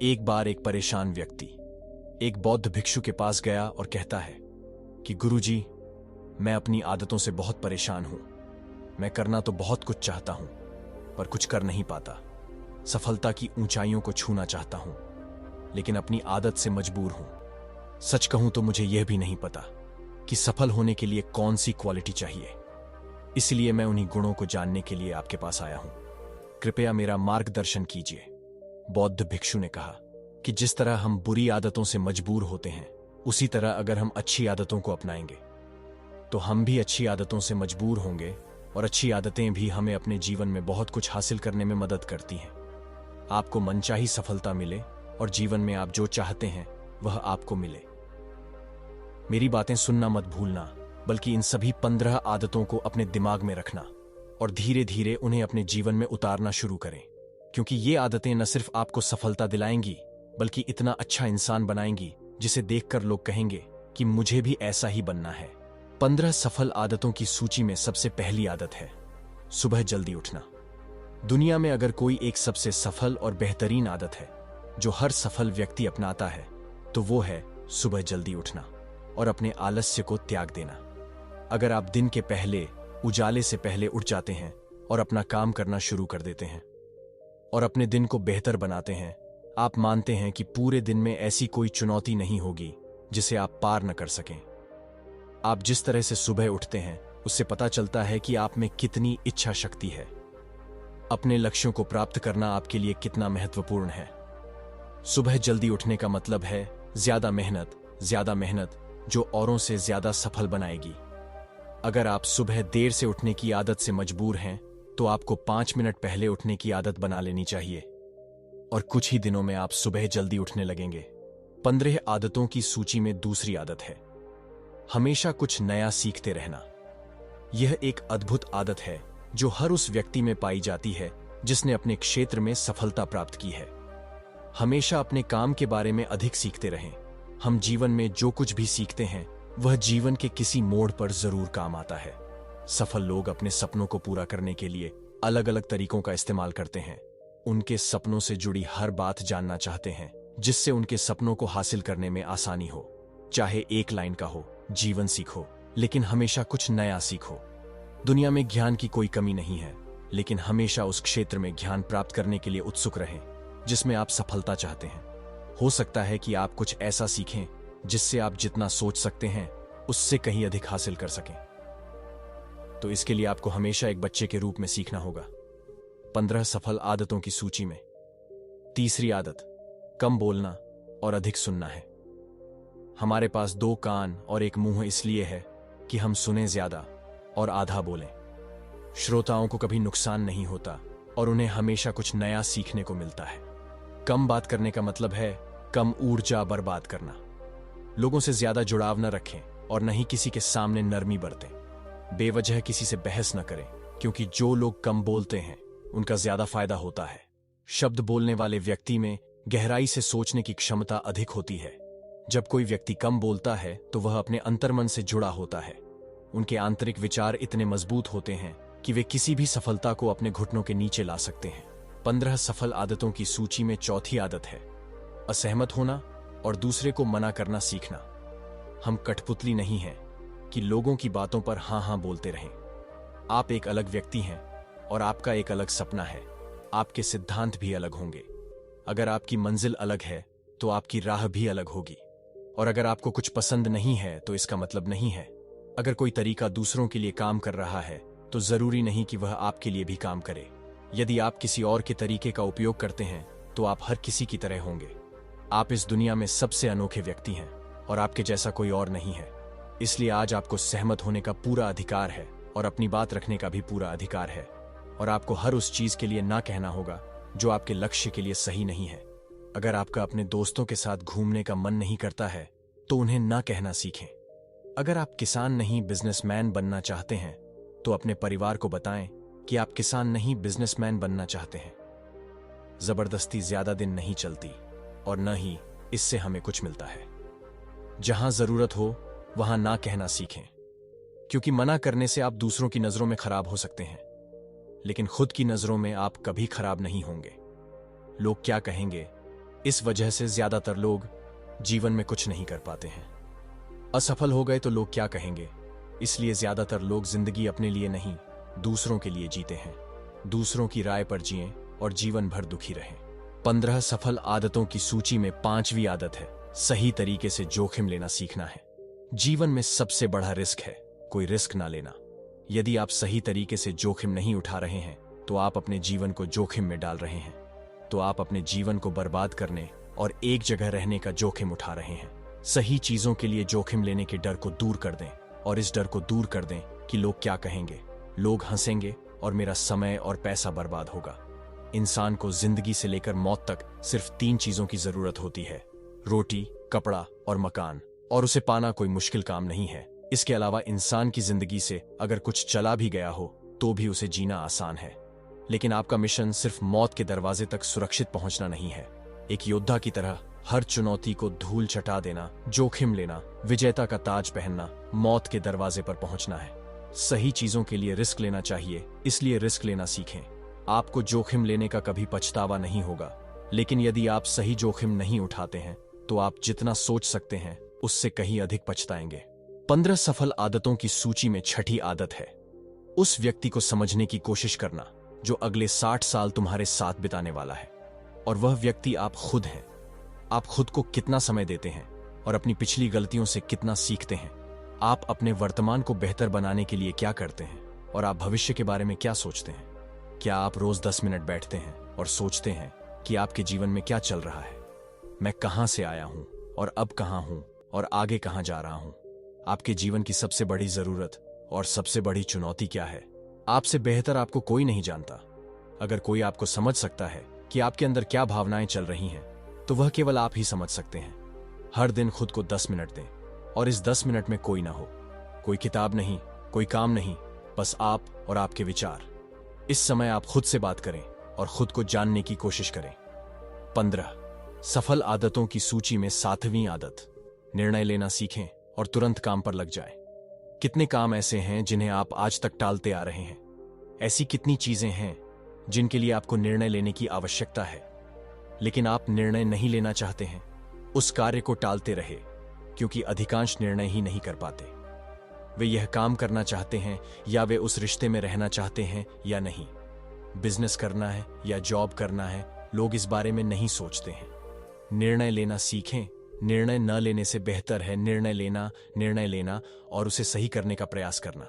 एक बार एक परेशान व्यक्ति एक बौद्ध भिक्षु के पास गया और कहता है कि गुरुजी, मैं अपनी आदतों से बहुत परेशान हूं। मैं करना तो बहुत कुछ चाहता हूं, पर कुछ कर नहीं पाता। सफलता की ऊंचाइयों को छूना चाहता हूं, लेकिन अपनी आदत से मजबूर हूं। सच कहूं तो मुझे यह भी नहीं पता कि सफल होने के लिए कौन सी क्वालिटी चाहिए। इसलिए मैं उन्हीं गुणों को जानने के लिए आपके पास आया हूं। कृपया मेरा मार्गदर्शन कीजिए। बौद्ध भिक्षु ने कहा कि जिस तरह हम बुरी आदतों से मजबूर होते हैं, उसी तरह अगर हम अच्छी आदतों को अपनाएंगे तो हम भी अच्छी आदतों से मजबूर होंगे, और अच्छी आदतें भी हमें अपने जीवन में बहुत कुछ हासिल करने में मदद करती हैं। आपको मनचाही सफलता मिले और जीवन में आप जो चाहते हैं वह आपको मिले। मेरी बातें सुनना मत भूलना, बल्कि इन सभी 15 आदतों को अपने दिमाग में रखना और धीरे धीरे उन्हें अपने जीवन में उतारना शुरू करें, क्योंकि ये आदतें न सिर्फ आपको सफलता दिलाएंगी, बल्कि इतना अच्छा इंसान बनाएंगी जिसे देखकर लोग कहेंगे कि मुझे भी ऐसा ही बनना है। 15 सफल आदतों की सूची में सबसे पहली आदत है सुबह जल्दी उठना। दुनिया में अगर कोई एक सबसे सफल और बेहतरीन आदत है जो हर सफल व्यक्ति अपनाता है, तो वो है सुबह जल्दी उठना और अपने आलस्य को त्याग देना। अगर आप दिन के पहले उजाले से पहले उठ जाते हैं और अपना काम करना शुरू कर देते हैं और अपने दिन को बेहतर बनाते हैं, आप मानते हैं कि पूरे दिन में ऐसी कोई चुनौती नहीं होगी जिसे आप पार न कर सकें। आप जिस तरह से सुबह उठते हैं, उससे पता चलता है कि आप में कितनी इच्छा शक्ति है। अपने लक्ष्यों को प्राप्त करना आपके लिए कितना महत्वपूर्ण है। सुबह जल्दी उठने का मतलब है ज्यादा मेहनत जो औरों से ज्यादा सफल बनाएगी। अगर आप सुबह देर से उठने की आदत से मजबूर हैं, तो आपको 5 मिनट पहले उठने की आदत बना लेनी चाहिए, और कुछ ही दिनों में आप सुबह जल्दी उठने लगेंगे। 15 आदतों की सूची में दूसरी आदत है हमेशा कुछ नया सीखते रहना। यह एक अद्भुत आदत है जो हर उस व्यक्ति में पाई जाती है जिसने अपने क्षेत्र में सफलता प्राप्त की है। हमेशा अपने काम के बारे में अधिक सीखते रहें। हम जीवन में जो कुछ भी सीखते हैं वह जीवन के किसी मोड़ पर जरूर काम आता है। सफल लोग अपने सपनों को पूरा करने के लिए अलग अलग तरीकों का इस्तेमाल करते हैं। उनके सपनों से जुड़ी हर बात जानना चाहते हैं, जिससे उनके सपनों को हासिल करने में आसानी हो। चाहे एक लाइन का हो, जीवन सीखो, लेकिन हमेशा कुछ नया सीखो। दुनिया में ज्ञान की कोई कमी नहीं है, लेकिन हमेशा उस क्षेत्र में ज्ञान प्राप्त करने के लिए उत्सुक रहें जिसमें आप सफलता चाहते हैं। हो सकता है कि आप कुछ ऐसा सीखें जिससे आप जितना सोच सकते हैं उससे कहीं अधिक हासिल कर सकें। तो इसके लिए आपको हमेशा एक बच्चे के रूप में सीखना होगा। 15 सफल आदतों की सूची में तीसरी आदत कम बोलना और अधिक सुनना है। हमारे पास 2 कान और एक मुंह इसलिए है कि हम सुने ज्यादा और आधा बोलें। श्रोताओं को कभी नुकसान नहीं होता और उन्हें हमेशा कुछ नया सीखने को मिलता है। कम बात करने का मतलब है कम ऊर्जा बर्बाद करना। लोगों से ज्यादा जुड़ाव न रखें और न ही किसी के सामने नरमी बरतें। बेवजह किसी से बहस न करें, क्योंकि जो लोग कम बोलते हैं उनका ज्यादा फायदा होता है। शब्द बोलने वाले व्यक्ति में गहराई से सोचने की क्षमता अधिक होती है। जब कोई व्यक्ति कम बोलता है तो वह अपने अंतर्मन से जुड़ा होता है। उनके आंतरिक विचार इतने मजबूत होते हैं कि वे किसी भी सफलता को अपने घुटनों के नीचे ला सकते हैं। 15 सफल आदतों की सूची में चौथी आदत है असहमत होना और दूसरे को मना करना सीखना। हम कठपुतली नहीं हैं कि लोगों की बातों पर हां बोलते रहें। आप एक अलग व्यक्ति हैं और आपका एक अलग सपना है। आपके सिद्धांत भी अलग होंगे। अगर आपकी मंजिल अलग है तो आपकी राह भी अलग होगी। और अगर आपको कुछ पसंद नहीं है तो इसका मतलब नहीं है। अगर कोई तरीका दूसरों के लिए काम कर रहा है तो जरूरी नहीं कि वह आपके लिए भी काम करे। यदि आप किसी और के तरीके का उपयोग करते हैं तो आप हर किसी की तरह होंगे। आप इस दुनिया में सबसे अनोखे व्यक्ति हैं और आपके जैसा कोई और नहीं है। इसलिए आज आपको सहमत होने का पूरा अधिकार है और अपनी बात रखने का भी पूरा अधिकार है। और आपको हर उस चीज के लिए ना कहना होगा जो आपके लक्ष्य के लिए सही नहीं है। अगर आपका अपने दोस्तों के साथ घूमने का मन नहीं करता है तो उन्हें ना कहना सीखें। अगर आप किसान नहीं बिजनेसमैन बनना चाहते हैं तो अपने परिवार को बताएं कि आप किसान नहीं बिजनेसमैन बनना चाहते हैं। जबरदस्ती ज्यादा दिन नहीं चलती और न ही इससे हमें कुछ मिलता है। जहां जरूरत हो वहां ना कहना सीखें, क्योंकि मना करने से आप दूसरों की नजरों में खराब हो सकते हैं, लेकिन खुद की नजरों में आप कभी खराब नहीं होंगे। लोग क्या कहेंगे इस वजह से ज्यादातर लोग जीवन में कुछ नहीं कर पाते हैं। असफल हो गए तो लोग क्या कहेंगे, इसलिए ज्यादातर लोग जिंदगी अपने लिए नहीं, दूसरों के लिए जीते हैं। दूसरों की राय पर जिएं और जीवन भर दुखी रहें। 15 सफल आदतों की सूची में 5वीं आदत है, सही तरीके से जोखिम लेना सीखना है। जीवन में सबसे बड़ा रिस्क है कोई रिस्क ना लेना। यदि आप सही तरीके से जोखिम नहीं उठा रहे हैं तो आप अपने जीवन को जोखिम में डाल रहे हैं। तो आप अपने जीवन को बर्बाद करने और एक जगह रहने का जोखिम उठा रहे हैं। सही चीजों के लिए जोखिम लेने के डर को दूर कर दें, और इस डर को दूर कर दें कि लोग क्या कहेंगे, लोग हंसेंगे और मेरा समय और पैसा बर्बाद होगा। इंसान को जिंदगी से लेकर मौत तक सिर्फ 3 चीजों की जरूरत होती है, रोटी, कपड़ा और मकान, और उसे पाना कोई मुश्किल काम नहीं है। इसके अलावा इंसान की जिंदगी से अगर कुछ चला भी गया हो तो भी उसे जीना आसान है। लेकिन आपका मिशन सिर्फ मौत के दरवाजे तक सुरक्षित पहुंचना नहीं है। एक योद्धा की तरह हर चुनौती को धूल चटा देना, जोखिम लेना, विजेता का ताज पहनना, मौत के दरवाजे पर पहुंचना है। सही चीजों के लिए रिस्क लेना चाहिए, इसलिए रिस्क लेना सीखें। आपको जोखिम लेने का कभी पछतावा नहीं होगा, लेकिन यदि आप सही जोखिम नहीं उठाते हैं तो आप जितना सोच सकते हैं उससे कहीं अधिक पछताएंगे। 15 सफल आदतों की सूची में 6ठी आदत है, उस व्यक्ति को समझने की कोशिश करना जो अगले 60 साल तुम्हारे साथ बिताने वाला है, और वह व्यक्ति आप खुद हैं। आप खुद को कितना समय देते हैं और अपनी पिछली गलतियों से कितना सीखते हैं। आप अपने वर्तमान को बेहतर बनाने के लिए क्या करते हैं और आप भविष्य के बारे में क्या सोचते हैं। क्या आप रोज 10 मिनट बैठते हैं और सोचते हैं कि आपके जीवन में क्या चल रहा है, मैं कहां से आया हूं और अब कहां हूं और आगे कहां जा रहा हूं। आपके जीवन की सबसे बड़ी जरूरत और सबसे बड़ी चुनौती क्या है। आपसे बेहतर आपको कोई नहीं जानता। अगर कोई आपको समझ सकता है कि आपके अंदर क्या भावनाएं चल रही हैं तो वह केवल आप ही समझ सकते हैं। हर दिन खुद को 10 मिनट दें, और इस 10 मिनट में कोई ना हो, कोई किताब नहीं, कोई काम नहीं, बस आप और आपके विचार। इस समय आप खुद से बात करें और खुद को जानने की कोशिश करें। 15 सफल आदतों की सूची में 7वीं आदत, निर्णय लेना सीखें और तुरंत काम पर लग जाएं। कितने काम ऐसे हैं जिन्हें आप आज तक टालते आ रहे हैं। ऐसी कितनी चीजें हैं जिनके लिए आपको निर्णय लेने की आवश्यकता है, लेकिन आप निर्णय नहीं लेना चाहते हैं। उस कार्य को टालते रहे, क्योंकि अधिकांश निर्णय ही नहीं कर पाते। वे यह काम करना चाहते हैं या वे उस रिश्ते में रहना चाहते हैं या नहीं। बिजनेस करना है या जॉब करना है, लोग इस बारे में नहीं सोचते हैं। निर्णय लेना सीखें। निर्णय न लेने से बेहतर है निर्णय लेना और उसे सही करने का प्रयास करना।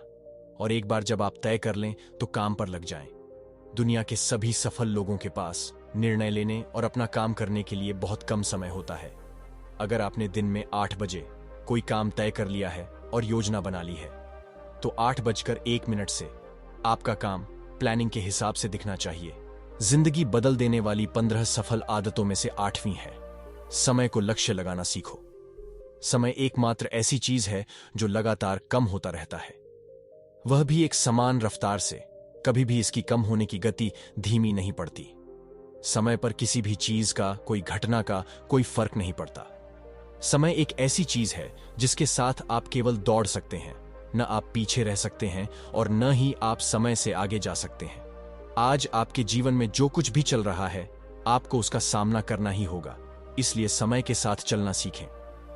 और एक बार जब आप तय कर लें तो काम पर लग जाएं। दुनिया के सभी सफल लोगों के पास निर्णय लेने और अपना काम करने के लिए बहुत कम समय होता है। अगर आपने दिन में 8 बजे कोई काम तय कर लिया है और योजना बना ली है, तो 8:01 से आपका काम प्लानिंग के हिसाब से दिखना चाहिए। जिंदगी बदल देने वाली 15 सफल आदतों में से 8वीं है, समय को लक्ष्य लगाना सीखो। समय एकमात्र ऐसी चीज है जो लगातार कम होता रहता है, वह भी एक समान रफ्तार से। कभी भी इसकी कम होने की गति धीमी नहीं पड़ती। समय पर किसी भी चीज का, कोई घटना का कोई फर्क नहीं पड़ता। समय एक ऐसी चीज है जिसके साथ आप केवल दौड़ सकते हैं, न आप पीछे रह सकते हैं और न ही आप समय से आगे जा सकते हैं। आज आपके जीवन में जो कुछ भी चल रहा है, आपको उसका सामना करना ही होगा। इसलिए समय के साथ चलना सीखें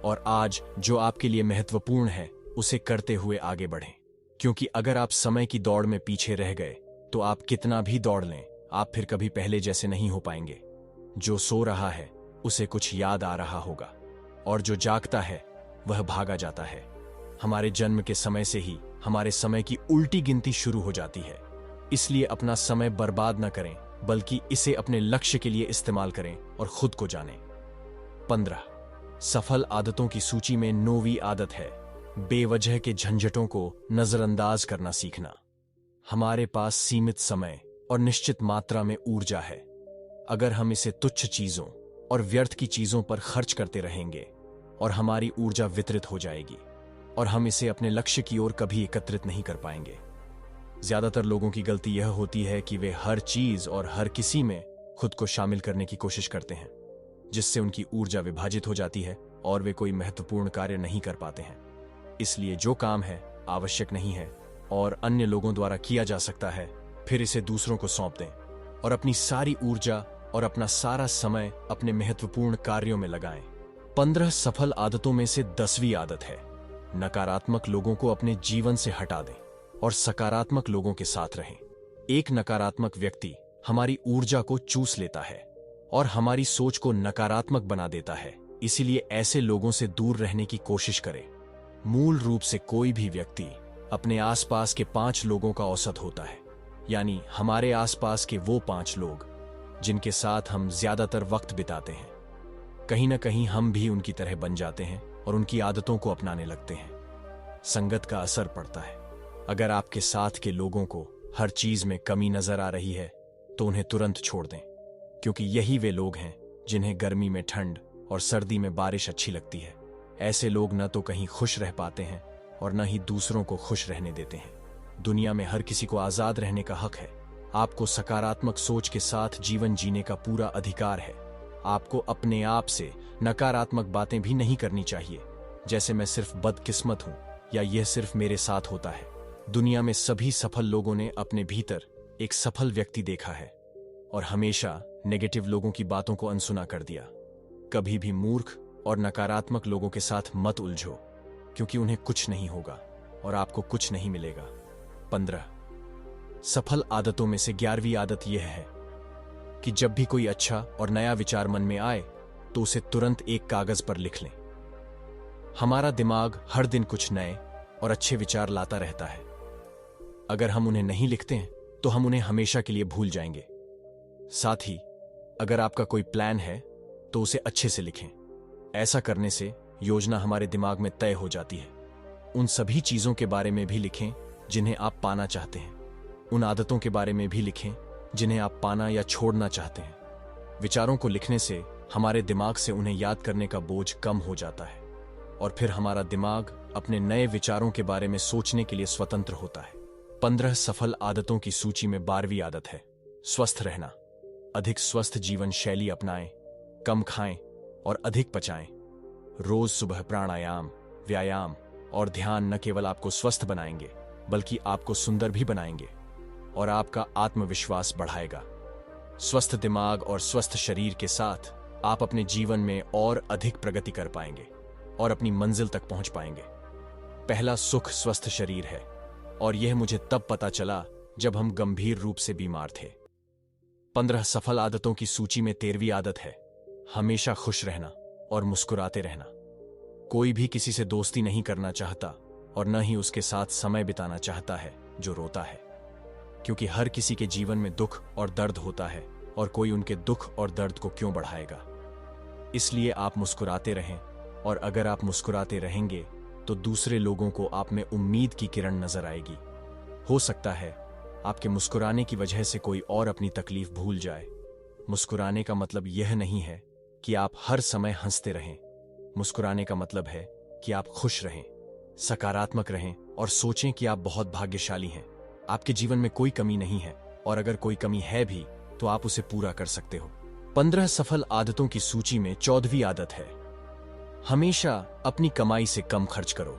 और आज जो आपके लिए महत्वपूर्ण है उसे करते हुए आगे बढ़ें। क्योंकि अगर आप समय की दौड़ में पीछे रह गए तो आप कितना भी दौड़ लें, आप फिर कभी पहले जैसे नहीं हो पाएंगे। जो सो रहा है उसे कुछ याद आ रहा होगा, और जो जागता है वह भागा जाता है। हमारे जन्म के समय से ही हमारे समय की उल्टी गिनती शुरू हो जाती है। इसलिए अपना समय बर्बाद न करें, बल्कि इसे अपने लक्ष्य के लिए इस्तेमाल करें और खुद को जानें। 15 सफल आदतों की सूची में 9वीं आदत है, बेवजह के झंझटों को नजरअंदाज करना सीखना। हमारे पास सीमित समय और निश्चित मात्रा में ऊर्जा है। अगर हम इसे तुच्छ चीजों और व्यर्थ की चीजों पर खर्च करते रहेंगे और हमारी ऊर्जा वितरित हो जाएगी और हम इसे अपने लक्ष्य की ओर कभी एकत्रित नहीं कर पाएंगे। ज्यादातर लोगों की गलती यह होती है कि वे हर चीज और हर किसी में खुद को शामिल करने की कोशिश करते हैं, जिससे उनकी ऊर्जा विभाजित हो जाती है और वे कोई महत्वपूर्ण कार्य नहीं कर पाते हैं। इसलिए जो काम है, आवश्यक नहीं है और अन्य लोगों द्वारा किया जा सकता है, फिर इसे दूसरों को सौंप दें और अपनी सारी ऊर्जा और अपना सारा समय अपने महत्वपूर्ण कार्यों में लगाएं। 15 सफल आदतों में से 10वीं आदत है, नकारात्मक लोगों को अपने जीवन से हटा दें और सकारात्मक लोगों के साथ रहें। एक नकारात्मक व्यक्ति हमारी ऊर्जा को चूस लेता है और हमारी सोच को नकारात्मक बना देता है, इसीलिए ऐसे लोगों से दूर रहने की कोशिश करें। मूल रूप से कोई भी व्यक्ति अपने आसपास के 5 लोगों का औसत होता है, यानी हमारे आसपास के वो 5 लोग जिनके साथ हम ज्यादातर वक्त बिताते हैं। कहीं ना कहीं हम भी उनकी तरह बन जाते हैं और उनकी आदतों को अपनाने लगते हैं। संगत का असर पड़ता है। अगर आपके साथ के लोगों को हर चीज में कमी नजर आ रही है तो उन्हें तुरंत छोड़ दें, क्योंकि यही वे लोग हैं जिन्हें गर्मी में ठंड और सर्दी में बारिश अच्छी लगती है। ऐसे लोग न तो कहीं खुश रह पाते हैं और न ही दूसरों को खुश रहने देते हैं। दुनिया में हर किसी को आजाद रहने का हक है। आपको सकारात्मक सोच के साथ जीवन जीने का पूरा अधिकार है। आपको अपने आप से नकारात्मक बातें भी नहीं करनी चाहिए, जैसे मैं सिर्फ बदकिस्मत हूं या यह सिर्फ मेरे साथ होता है। दुनिया में सभी सफल लोगों ने अपने भीतर एक सफल व्यक्ति देखा है और हमेशा नेगेटिव लोगों की बातों को अनसुना कर दिया। कभी भी मूर्ख और नकारात्मक लोगों के साथ मत उलझो, क्योंकि उन्हें कुछ नहीं होगा और आपको कुछ नहीं मिलेगा। 15 सफल आदतों में से 11वीं आदत यह है कि जब भी कोई अच्छा और नया विचार मन में आए तो उसे तुरंत एक कागज पर लिख लें। हमारा दिमाग हर दिन कुछ नए और अच्छे विचार लाता रहता है। अगर हम उन्हें नहीं लिखते हैं तो हम उन्हें हमेशा के लिए भूल जाएंगे। साथ ही अगर आपका कोई प्लान है तो उसे अच्छे से लिखें। ऐसा करने से योजना हमारे दिमाग में तय हो जाती है। उन सभी चीजों के बारे में भी लिखें जिन्हें आप पाना चाहते हैं। उन आदतों के बारे में भी लिखें जिन्हें आप पाना या छोड़ना चाहते हैं। विचारों को लिखने से हमारे दिमाग से उन्हें याद करने का बोझ कम हो जाता है और फिर हमारा दिमाग अपने नए विचारों के बारे में सोचने के लिए स्वतंत्र होता है। 15 सफल आदतों की सूची में 12वीं आदत है, स्वस्थ रहना। अधिक स्वस्थ जीवन शैली अपनाएं, कम खाएं और अधिक पचाएं। रोज सुबह प्राणायाम, व्यायाम और ध्यान न केवल आपको स्वस्थ बनाएंगे बल्कि आपको सुंदर भी बनाएंगे और आपका आत्मविश्वास बढ़ाएगा। स्वस्थ दिमाग और स्वस्थ शरीर के साथ आप अपने जीवन में और अधिक प्रगति कर पाएंगे और अपनी मंजिल तक पहुंच पाएंगे। पहला सुख स्वस्थ शरीर है और यह मुझे तब पता चला जब हम गंभीर रूप से बीमार थे। 15 सफल आदतों की सूची में 13वीं आदत है, हमेशा खुश रहना और मुस्कुराते रहना। कोई भी किसी से दोस्ती नहीं करना चाहता और न ही उसके साथ समय बिताना चाहता है जो रोता है, क्योंकि हर किसी के जीवन में दुख और दर्द होता है और कोई उनके दुख और दर्द को क्यों बढ़ाएगा। इसलिए आप मुस्कुराते रहें, और अगर आप मुस्कुराते रहेंगे तो दूसरे लोगों को आप में उम्मीद की किरण नजर आएगी। हो सकता है आपके मुस्कुराने की वजह से कोई और अपनी तकलीफ भूल जाए। मुस्कुराने का मतलब यह नहीं है कि आप हर समय हंसते रहें। मुस्कुराने का मतलब है कि आप खुश रहें, सकारात्मक रहें और सोचें कि आप बहुत भाग्यशाली हैं। आपके जीवन में कोई कमी नहीं है और अगर कोई कमी है भी तो आप उसे पूरा कर सकते हो। 15 सफल आदतों की सूची में 14वीं आदत है, हमेशा अपनी कमाई से कम खर्च करो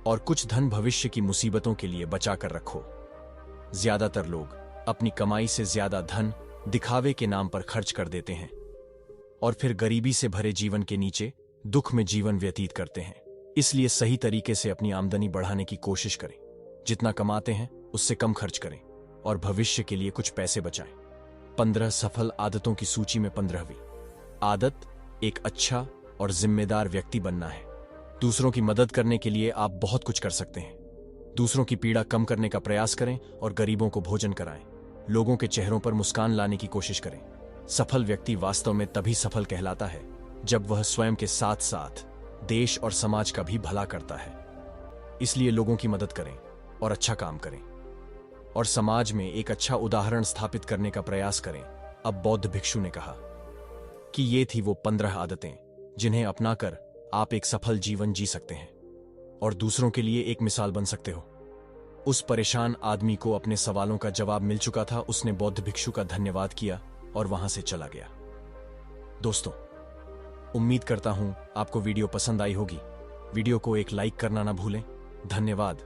और कुछ धन भविष्य की मुसीबतों के लिए बचा कर रखो। ज्यादातर लोग अपनी कमाई से ज्यादा धन दिखावे के नाम पर खर्च कर देते हैं और फिर गरीबी से भरे जीवन के नीचे दुख में जीवन व्यतीत करते हैं। इसलिए सही तरीके से अपनी आमदनी बढ़ाने की कोशिश करें। जितना कमाते हैं उससे कम खर्च करें और भविष्य के लिए कुछ पैसे बचाएं। 15 सफल आदतों की सूची में 15वीं आदत, एक अच्छा और जिम्मेदार व्यक्ति बनना है। दूसरों की मदद करने के लिए आप बहुत कुछ कर सकते हैं। दूसरों की पीड़ा कम करने का प्रयास करें और गरीबों को भोजन कराएं। लोगों के चेहरों पर मुस्कान लाने की कोशिश करें। सफल व्यक्ति वास्तव में तभी सफल कहलाता है जब वह स्वयं के साथ साथ देश और समाज का भी भला करता है। इसलिए लोगों की मदद करें और अच्छा काम करें और समाज में एक अच्छा उदाहरण स्थापित करने का प्रयास करें। अब बौद्ध भिक्षु ने कहा कि ये थी वो 15 आदतें जिन्हें अपनाकर आप एक सफल जीवन जी सकते हैं और दूसरों के लिए एक मिसाल बन सकते हो। उस परेशान आदमी को अपने सवालों का जवाब मिल चुका था। उसने बौद्ध भिक्षु का धन्यवाद किया और वहां से चला गया। दोस्तों, उम्मीद करता हूं आपको वीडियो पसंद आई होगी। वीडियो को एक लाइक करना ना भूलें। धन्यवाद।